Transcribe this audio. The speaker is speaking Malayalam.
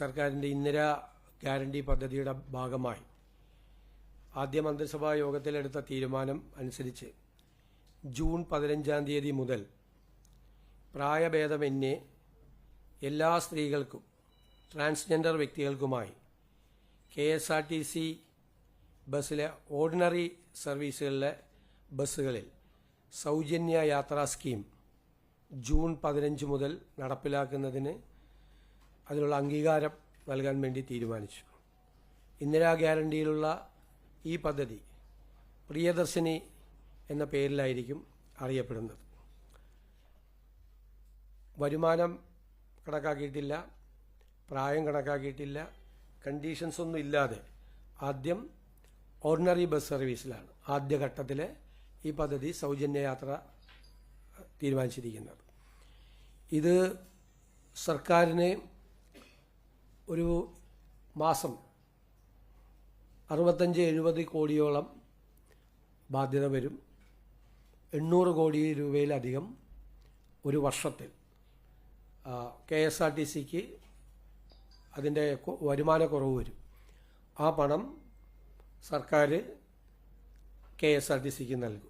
സർക്കാരിൻ്റെ ഇന്ദിരാ ഗ്യാരണ്ടി പദ്ധതിയുടെ ഭാഗമായി ആദ്യ മന്ത്രിസഭാ യോഗത്തിലെടുത്ത തീരുമാനം അനുസരിച്ച് ജൂൺ 15-ാം തീയതി മുതൽ പ്രായഭേദമന്യേ എല്ലാ സ്ത്രീകൾക്കും ട്രാൻസ്ജെൻഡർ വ്യക്തികൾക്കുമായി KSRTC ബസ്സിലെ ഓർഡിനറി സർവീസുകളിലെ ബസ്സുകളിൽ സൗജന്യ യാത്രാ സ്കീം ജൂൺ 15 മുതൽ നടപ്പിലാക്കുന്നതിന് അതിനുള്ള അംഗീകാരം നൽകാൻ വേണ്ടി തീരുമാനിച്ചു. ഇന്ദിരാ ഗ്യാരണ്ടിയിലുള്ള ഈ പദ്ധതി പ്രിയദർശിനി എന്ന പേരിലായിരിക്കും അറിയപ്പെടുന്നത്. വരുമാനം കണക്കാക്കിയിട്ടില്ല, പ്രായം കണക്കാക്കിയിട്ടില്ല, കണ്ടീഷൻസ് ഒന്നും ഇല്ലാതെ ആദ്യം ഓർഡിനറി ബസ് സർവീസിലാണ് ആദ്യഘട്ടത്തിലെ ഈ പദ്ധതി സൗജന്യ യാത്ര തീരുമാനിച്ചിരിക്കുന്നത്. ഇത് സർക്കാരിന് ഒരു മാസം 65-70 കോടിയോളം ബാധ്യത വരും. 800 കോടി രൂപയിലധികം ഒരു വർഷത്തിൽ KSRTCക്ക് അതിൻ്റെ വരുമാനക്കുറവ് വരും. ആ പണം സർക്കാർ KSRTCക്ക് നൽകും.